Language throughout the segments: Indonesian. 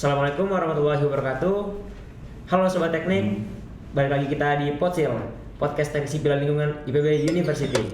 Assalamualaikum warahmatullahi wabarakatuh. Halo Sobat Teknik, balik lagi kita di Potsil, Podcast Teknik Sipil dan Lingkungan IPB University.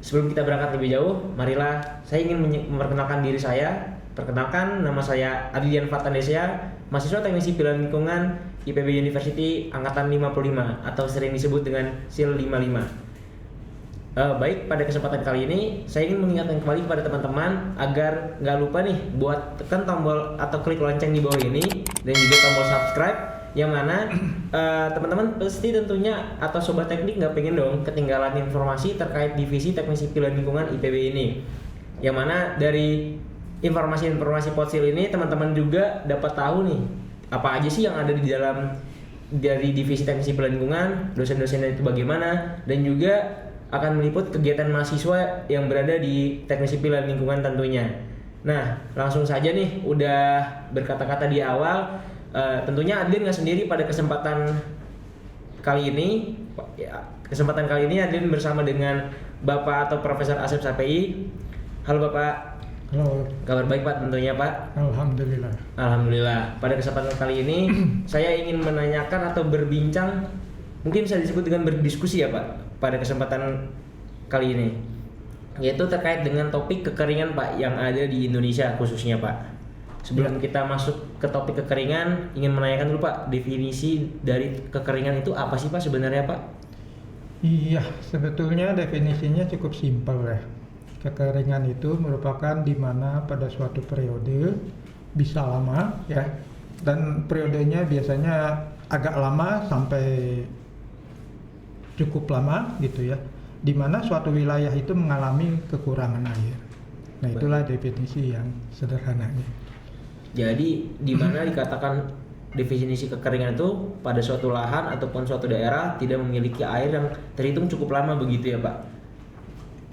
Sebelum kita berangkat lebih jauh, marilah saya ingin memperkenalkan diri saya. Perkenalkan, nama saya Adlian Fatanesia, mahasiswa Teknik Sipil dan Lingkungan IPB University Angkatan 55 atau sering disebut dengan SIL 55. Baik, pada kesempatan kali ini saya ingin mengingatkan kembali kepada teman-teman agar nggak lupa nih buat tekan tombol atau klik lonceng di bawah ini dan juga tombol subscribe, yang mana teman-teman pasti tentunya atau Sobat Teknik nggak pengen dong ketinggalan informasi terkait divisi Teknik Sipil dan Lingkungan IPB ini, yang mana dari informasi-informasi Potsil ini teman-teman juga dapat tahu nih apa aja sih yang ada di dalam dari divisi Teknik Sipil dan Lingkungan, dosen-dosennya itu bagaimana, dan juga akan meliput kegiatan mahasiswa yang berada di Teknik Sipil dan Lingkungan tentunya. Nah, langsung saja nih, udah berkata-kata di awal, tentunya Adlin nggak sendiri pada kesempatan kali ini. Kesempatan kali ini Adlin bersama dengan Bapak atau Profesor Asep Sapei. Halo Bapak. Halo. Kabar baik Pak tentunya Pak? Alhamdulillah. Alhamdulillah. Pada kesempatan kali ini saya ingin menanyakan atau berbincang, mungkin bisa disebut dengan berdiskusi ya Pak, pada kesempatan kali ini, yaitu terkait dengan topik kekeringan Pak yang ada di Indonesia khususnya Pak. Sebelum kita masuk ke topik kekeringan, ingin menanyakan dulu Pak, definisi dari kekeringan itu apa sih Pak sebenarnya Pak? Iya, sebetulnya definisinya cukup simpel ya. Kekeringan itu merupakan di mana pada suatu periode bisa lama ya, dan periodenya biasanya agak lama sampai cukup lama gitu ya, di mana suatu wilayah itu mengalami kekurangan air. Nah, itulah definisi yang sederhananya. Jadi di mana dikatakan definisi kekeringan itu pada suatu lahan ataupun suatu daerah tidak memiliki air yang terhitung cukup lama begitu ya Pak?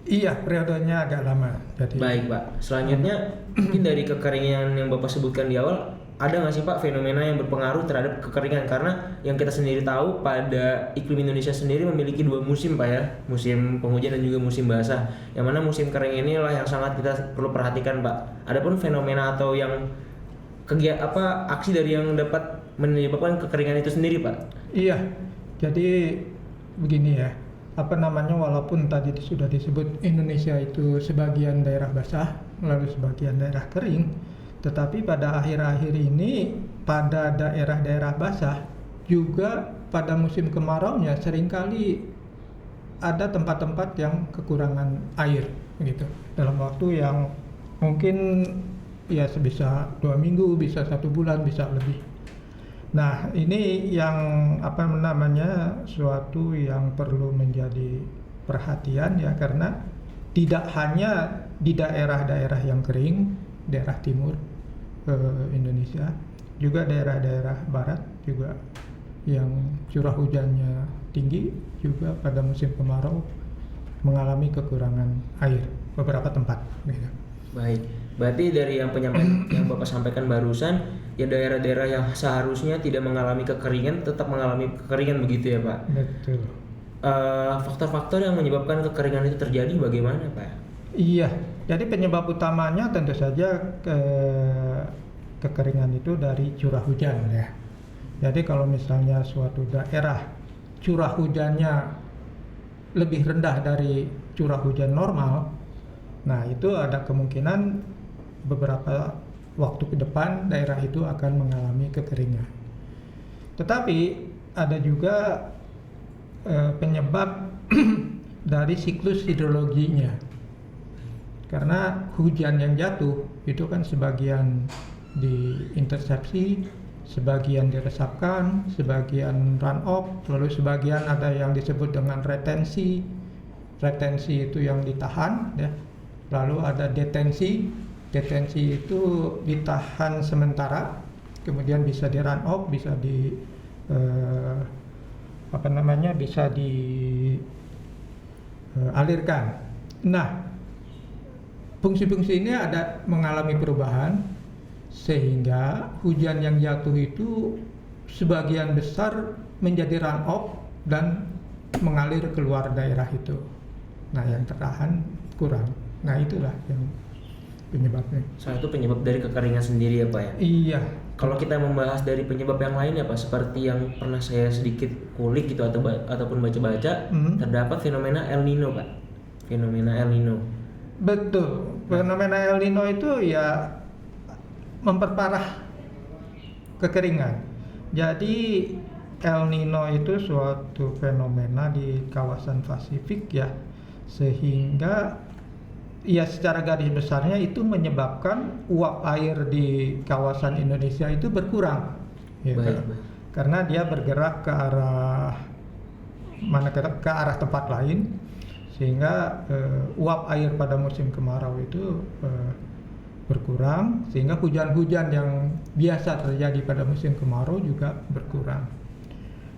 Iya, periodenya agak lama. Jadi baik Pak, selanjutnya mungkin dari kekeringan yang Bapak sebutkan di awal, ada nggak sih Pak fenomena yang berpengaruh terhadap kekeringan? Karena yang kita sendiri tahu pada iklim Indonesia sendiri memiliki dua musim Pak ya, musim penghujan dan juga musim basah. Yang mana musim kering inilah yang sangat kita perlu perhatikan Pak. Adapun fenomena atau yang aksi dari yang dapat menyebabkan kekeringan itu sendiri Pak? Iya, jadi begini ya. Walaupun tadi sudah disebut Indonesia itu sebagian daerah basah, lalu sebagian daerah kering, tetapi pada akhir-akhir ini pada daerah-daerah basah juga pada musim kemaraunya seringkali ada tempat-tempat yang kekurangan air gitu, dalam waktu yang mungkin ya bisa 2 minggu, bisa 1 bulan, bisa lebih. Nah, ini yang suatu yang perlu menjadi perhatian ya, karena tidak hanya di daerah-daerah yang kering, daerah timur Indonesia, juga daerah-daerah barat juga yang curah hujannya tinggi juga pada musim kemarau mengalami kekurangan air beberapa tempat gitu. Baik, berarti dari yang penyampaian yang Bapak sampaikan barusan, ya daerah-daerah yang seharusnya tidak mengalami kekeringan tetap mengalami kekeringan begitu ya Pak? Betul. Faktor-faktor yang menyebabkan kekeringan itu terjadi bagaimana Pak? Iya, jadi penyebab utamanya tentu saja kekeringan itu dari curah hujan ya. Jadi kalau misalnya suatu daerah curah hujannya lebih rendah dari curah hujan normal, nah itu ada kemungkinan beberapa waktu ke depan daerah itu akan mengalami kekeringan. Tetapi ada juga penyebab dari siklus hidrologinya. Karena hujan yang jatuh itu kan sebagian diintersepsi, sebagian diresapkan, sebagian run off, lalu sebagian ada yang disebut dengan retensi. Retensi itu yang ditahan ya. Lalu ada detensi. Detensi itu ditahan sementara, kemudian bisa di run off, bisa bisa dialirkan. Nah, fungsi-fungsi ini ada mengalami perubahan sehingga hujan yang jatuh itu sebagian besar menjadi run off dan mengalir keluar daerah itu. Nah, yang tertahan kurang. Nah, itulah yang penyebabnya. Salah satu penyebab dari kekeringan sendiri ya Pak ya. Iya. Kalau kita membahas dari penyebab yang lain ya Pak, seperti yang pernah saya sedikit kulik gitu ataupun baca-baca, terdapat fenomena El Nino Pak. Fenomena El Nino. Betul. Fenomena El Nino itu ya memperparah kekeringan. Jadi El Nino itu suatu fenomena di kawasan Pasifik ya, sehingga ya secara garis besarnya itu menyebabkan uap air di kawasan Indonesia itu berkurang, gitu. Baik. Karena dia bergerak ke arah ke arah tempat lain, sehingga uap air pada musim kemarau itu berkurang, sehingga hujan-hujan yang biasa terjadi pada musim kemarau juga berkurang.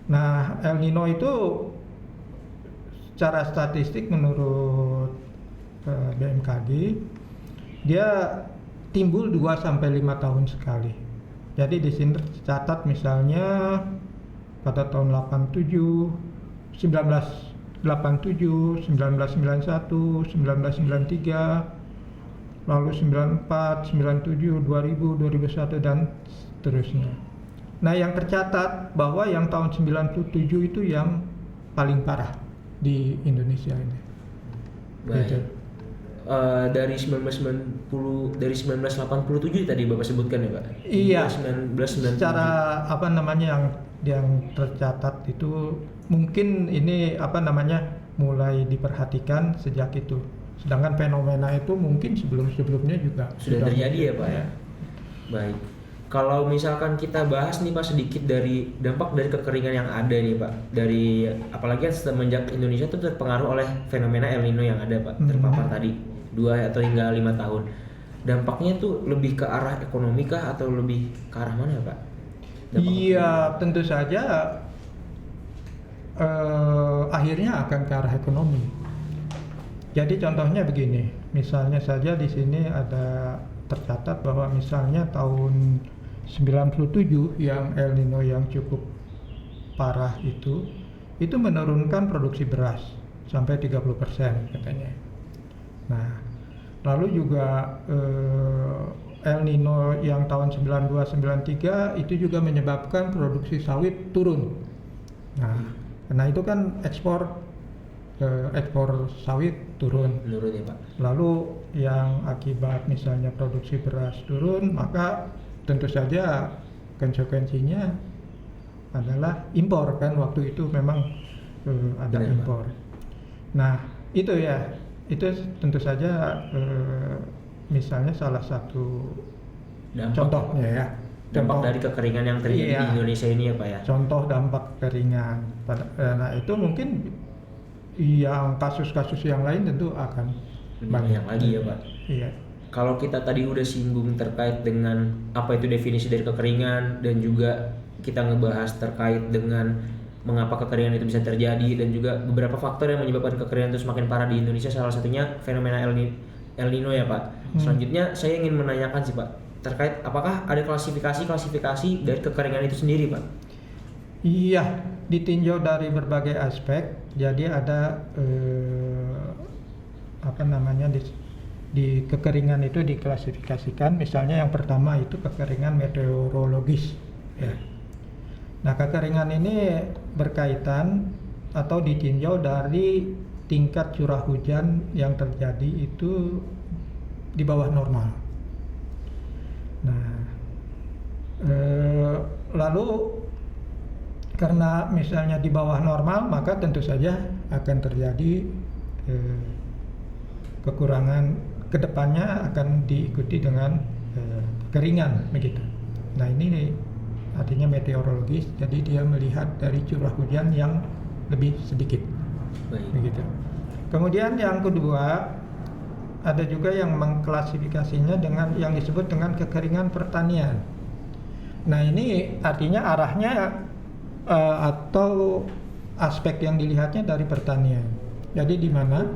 Nah, El Nino itu secara statistik menurut BMKG dia timbul 2-5 tahun sekali. Jadi di sini tercatat misalnya pada tahun 87, 1987, 1991, 1993, lalu 94, 97, 2000, 2001 dan seterusnya. Nah, yang tercatat bahwa yang tahun 97 itu yang paling parah di Indonesia ini. Baik. Gitu. Dari 1987 tadi Bapak sebutkan ya Pak? Iya. 1997. Secara apa namanya yang tercatat itu mungkin ini apa namanya mulai diperhatikan sejak itu. Sedangkan fenomena itu mungkin sebelum-sebelumnya juga sudah terjadi ya Pak ya. Baik. Kalau misalkan kita bahas nih Pak sedikit dari dampak dari kekeringan yang ada nih Pak, dari apalagi semenjak Indonesia itu terpengaruh oleh fenomena El Nino yang ada Pak, terpapar tadi 2 atau hingga 5 tahun. Dampaknya itu lebih ke arah ekonomi kah atau lebih ke arah mana ya Pak? Iya, tentu saja akhirnya akan ke arah ekonomi. Jadi contohnya begini, misalnya saja di sini ada tercatat bahwa misalnya tahun 97 yang El Nino yang cukup parah itu menurunkan produksi beras sampai 30% katanya. Nah, lalu juga El Nino yang tahun 92-93 itu juga menyebabkan produksi sawit turun. Nah, karena itu kan ekspor sawit turun. Menurut ya Pak. Lalu yang akibat misalnya produksi beras turun, maka tentu saja konsekuensinya adalah impor kan, waktu itu memang ada Benar, impor. Nah, itu ya, itu tentu saja misalnya salah satu contohnya ya. Dampak dari kekeringan yang terjadi di Indonesia ini ya Pak ya. Contoh dampak kekeringan. Nah, itu mungkin yang kasus-kasus yang lain tentu akan banyak lagi ya Pak. Iya. Kalau kita tadi udah singgung terkait dengan apa itu definisi dari kekeringan, dan juga kita ngebahas terkait dengan mengapa kekeringan itu bisa terjadi dan juga beberapa faktor yang menyebabkan kekeringan itu semakin parah di Indonesia, salah satunya fenomena El Nino ya Pak. Selanjutnya saya ingin menanyakan sih Pak, terkait apakah ada klasifikasi dari kekeringan itu sendiri Pak? Iya, ditinjau dari berbagai aspek. Jadi ada apa namanya di kekeringan itu diklasifikasikan. Misalnya yang pertama itu kekeringan meteorologis. Ya. Nah, kekeringan ini berkaitan atau ditinjau dari tingkat curah hujan yang terjadi itu di bawah normal. Nah, lalu karena misalnya di bawah normal, maka tentu saja akan terjadi kekurangan, kedepannya akan diikuti dengan kekeringan begitu. Nah, ini artinya meteorologis, jadi dia melihat dari curah hujan yang lebih sedikit. Baik. Begitu. Kemudian yang kedua, ada juga yang mengklasifikasinya dengan yang disebut dengan kekeringan pertanian. Nah, ini artinya arahnya atau aspek yang dilihatnya dari pertanian. Jadi di mana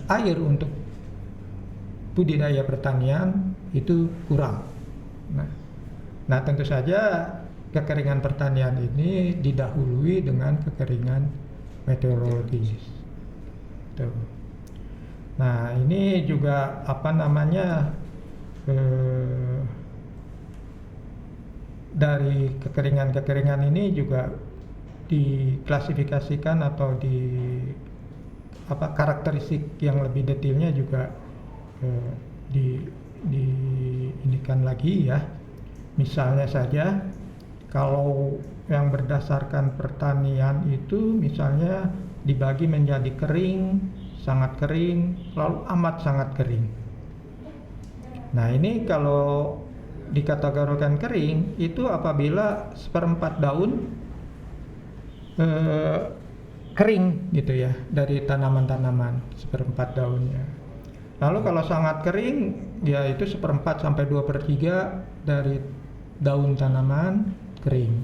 air untuk budidaya pertanian itu kurang. Nah, tentu saja kekeringan pertanian ini didahului dengan kekeringan meteorologis. Tuh. Nah, ini juga dari kekeringan ini juga diklasifikasikan atau karakteristik yang lebih detailnya juga diindikan lagi ya. Misalnya saja kalau yang berdasarkan pertanian itu misalnya dibagi menjadi kering, sangat kering, lalu amat sangat kering. Nah, ini kalau dikategorikan kering itu apabila 1/4 daun kering gitu ya dari tanaman-tanaman, 1/4 daunnya. Lalu kalau sangat kering ya itu 1/4 sampai 2/3 dari daun tanaman kering.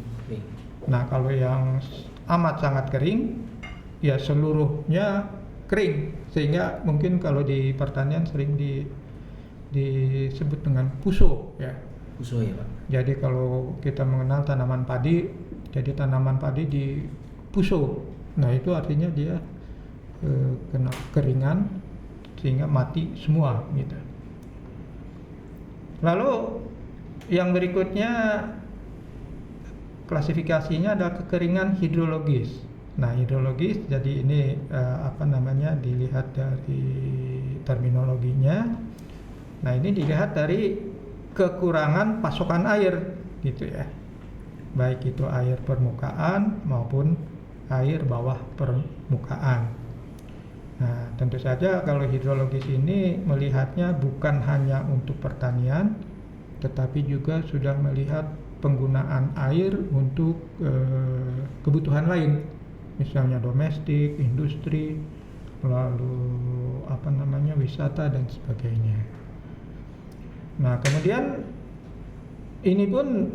Nah, kalau yang amat sangat kering ya seluruhnya kering, sehingga mungkin kalau di pertanian sering disebut dengan puso ya. Puso ya Pak. Jadi kalau kita mengenal tanaman padi, jadi tanaman padi di puso. Nah, itu artinya dia kena keringan sehingga mati semua gitu. Lalu yang berikutnya klasifikasinya adalah kekeringan hidrologis. Nah, hidrologis jadi ini dilihat dari terminologinya. Nah, ini dilihat dari kekurangan pasokan air gitu ya, baik itu air permukaan maupun air bawah permukaan. Nah, tentu saja kalau hidrologis ini melihatnya bukan hanya untuk pertanian, tetapi juga sudah melihat penggunaan air untuk kebutuhan lain, misalnya domestik, industri, lalu wisata dan sebagainya. Nah, kemudian ini pun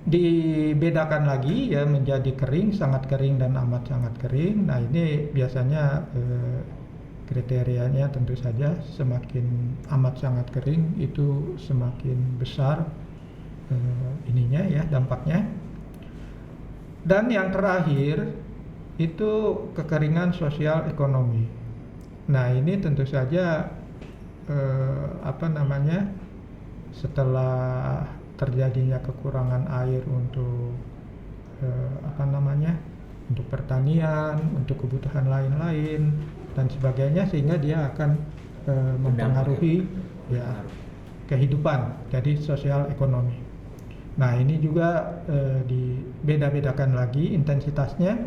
dibedakan lagi ya menjadi kering, sangat kering dan amat sangat kering. Nah, ini biasanya kriterianya tentu saja semakin amat sangat kering itu semakin besar dampaknya. Dan yang terakhir itu kekeringan sosial ekonomi. Nah, ini tentu saja setelah terjadinya kekurangan air untuk untuk pertanian, untuk kebutuhan lain-lain dan sebagainya, sehingga dia akan mempengaruhi kehidupan, jadi sosial ekonomi. Nah, ini juga dibeda-bedakan lagi intensitasnya,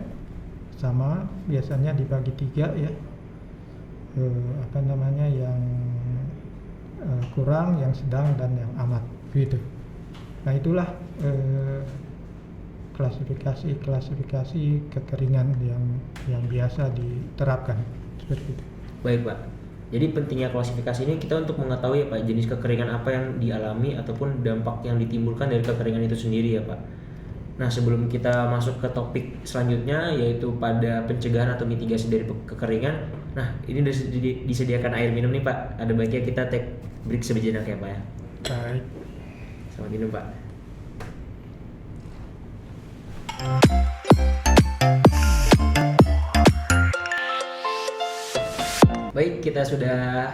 sama biasanya dibagi 3 ya, yang kurang, yang sedang, dan yang amat gitu. Nah, itulah klasifikasi kekeringan yang biasa diterapkan seperti itu. Baik Pak. Jadi pentingnya klasifikasi ini kita untuk mengetahui ya Pak jenis kekeringan apa yang dialami ataupun dampak yang ditimbulkan dari kekeringan itu sendiri ya Pak. Nah, sebelum kita masuk ke topik selanjutnya yaitu pada pencegahan atau mitigasi dari kekeringan. Nah, ini disediakan air minum nih Pak. Ada baiknya kita take break sejenak ya Pak ya. Baik. Selamat minum Pak. Baik, kita sudah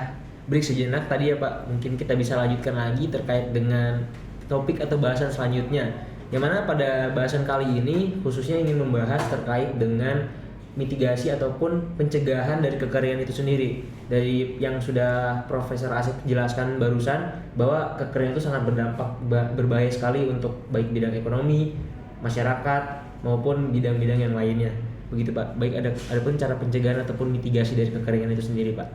break sejenak tadi ya Pak. Mungkin kita bisa lanjutkan lagi terkait dengan topik atau bahasan selanjutnya. Yang mana pada bahasan kali ini khususnya ingin membahas terkait dengan mitigasi ataupun pencegahan dari kekeringan itu sendiri. Dari yang sudah Profesor Asep jelaskan barusan bahwa kekeringan itu sangat berdampak berbahaya sekali untuk baik bidang ekonomi, masyarakat maupun bidang-bidang yang lainnya. Begitu Pak. Baik, ada pun cara pencegahan ataupun mitigasi dari kekeringan itu sendiri Pak.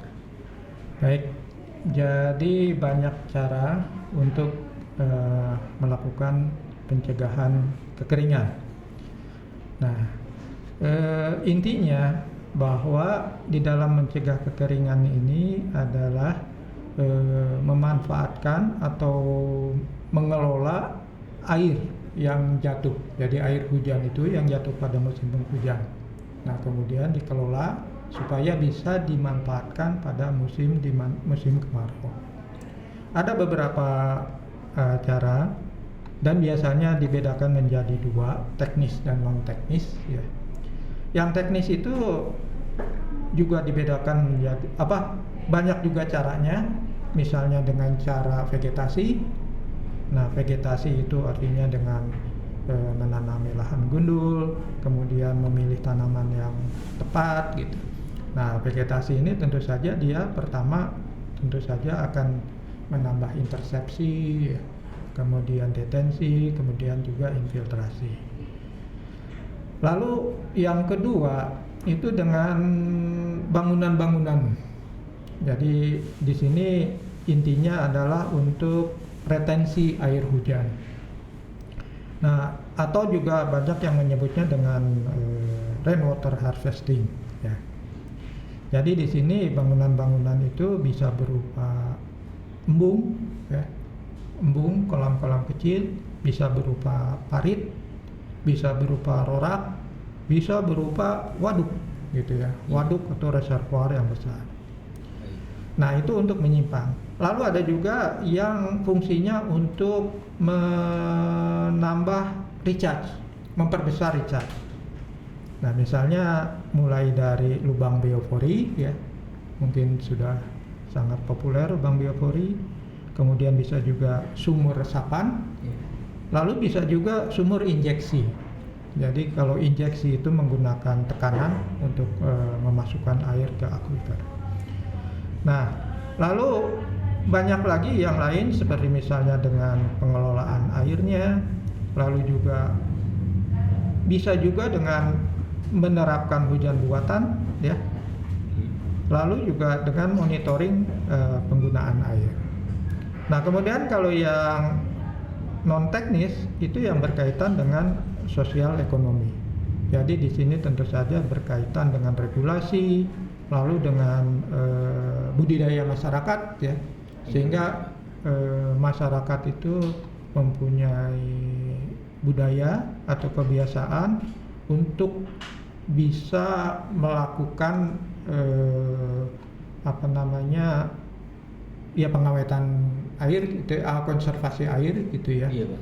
Baik. Jadi banyak cara untuk melakukan pencegahan kekeringan. Nah, intinya bahwa di dalam mencegah kekeringan ini adalah memanfaatkan atau mengelola air yang jatuh. Jadi air hujan itu yang jatuh pada musim penghujan. Nah, kemudian dikelola supaya bisa dimanfaatkan pada musim kemarau. ada beberapa cara, dan biasanya dibedakan menjadi dua, teknis dan non teknis ya. Yang teknis itu juga dibedakan menjadi banyak juga caranya, misalnya dengan cara vegetasi. Nah, vegetasi itu artinya dengan menanami lahan gundul, kemudian memilih tanaman yang tepat gitu. Nah, vegetasi ini tentu saja dia pertama tentu saja akan menambah intersepsi, kemudian detensi, kemudian juga infiltrasi. Lalu yang kedua itu dengan bangunan-bangunan. Jadi di sini intinya adalah untuk retensi air hujan. Nah, atau juga banyak yang menyebutnya dengan rainwater harvesting ya. Jadi di sini bangunan-bangunan itu bisa berupa embung ya. Embung, kolam-kolam kecil, bisa berupa parit, bisa berupa rorak, bisa berupa waduk gitu ya. Waduk atau reservoir yang besar. Nah, itu untuk menyimpan. Lalu ada juga yang fungsinya untuk menambah recharge, memperbesar recharge. Nah, misalnya mulai dari lubang biopori ya, mungkin sudah sangat populer lubang biopori, kemudian bisa juga sumur resapan, lalu bisa juga sumur injeksi. Jadi kalau injeksi itu menggunakan tekanan untuk memasukkan air ke akuifer. Nah, lalu banyak lagi yang lain seperti misalnya dengan pengelolaan airnya, lalu juga bisa juga dengan menerapkan hujan buatan ya, lalu juga dengan monitoring penggunaan air. Nah, kemudian kalau yang non teknis itu yang berkaitan dengan sosial ekonomi. Jadi di sini tentu saja berkaitan dengan regulasi, lalu dengan budidaya masyarakat ya, sehingga masyarakat itu mempunyai budaya atau kebiasaan untuk bisa melakukan pengawetan air gitu, konservasi air gitu ya. Iya, Pak.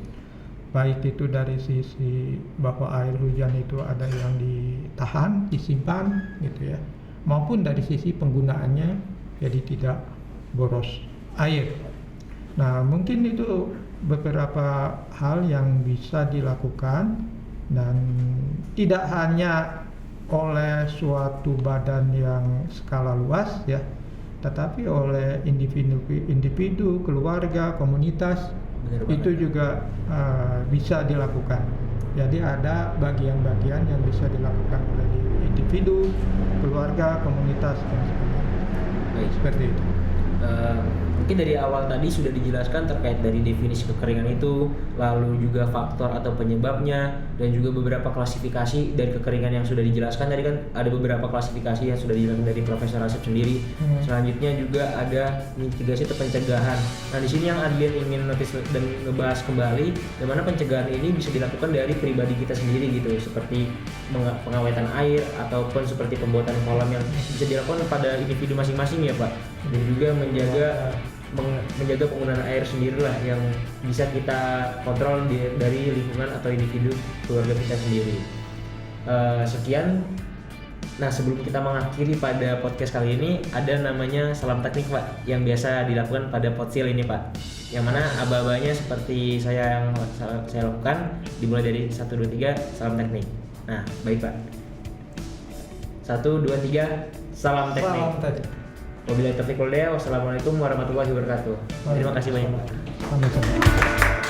Baik itu dari sisi bahwa air hujan itu ada yang ditahan, disimpan gitu ya, maupun dari sisi penggunaannya jadi tidak boros air. Nah, mungkin itu beberapa hal yang bisa dilakukan, dan tidak hanya oleh suatu badan yang skala luas ya, tetapi oleh individu, keluarga, komunitas. Benar itu banget. juga bisa dilakukan. Jadi ada bagian-bagian yang bisa dilakukan oleh individu, keluarga, komunitas dan sebagainya. Baik. Seperti itu. Mungkin dari awal tadi sudah dijelaskan terkait dari definisi kekeringan itu, lalu juga faktor atau penyebabnya, dan juga beberapa klasifikasi dari kekeringan yang sudah dijelaskan. Tadi kan ada beberapa klasifikasi yang sudah dijelaskan dari Profesor Asep sendiri. Selanjutnya juga ada mitigasi atau pencegahan. Nah, di sini yang Adlian ingin notice dan ngebahas kembali, bagaimana pencegahan ini bisa dilakukan dari pribadi kita sendiri gitu, seperti pengawetan air ataupun seperti pembuatan kolam yang bisa dilakukan pada individu masing-masing ya, Pak. Dan juga menjaga penggunaan air sendirilah yang bisa kita kontrol dari lingkungan atau individu keluarga kita sendiri. Sekian. Nah, sebelum kita mengakhiri pada podcast kali ini, ada namanya salam teknik, Pak, yang biasa dilakukan pada potsil ini, Pak. Yang mana aba-abanya seperti saya lakukan, dimulai dari 1, 2, 3, salam teknik. Nah, baik, Pak. 1, 2, 3, salam teknik. Salam teknik. Wabillahi taufiq wal hidayah. Wassalamualaikum warahmatullahi wabarakatuh. Terima kasih banyak, Pak. Sama-sama.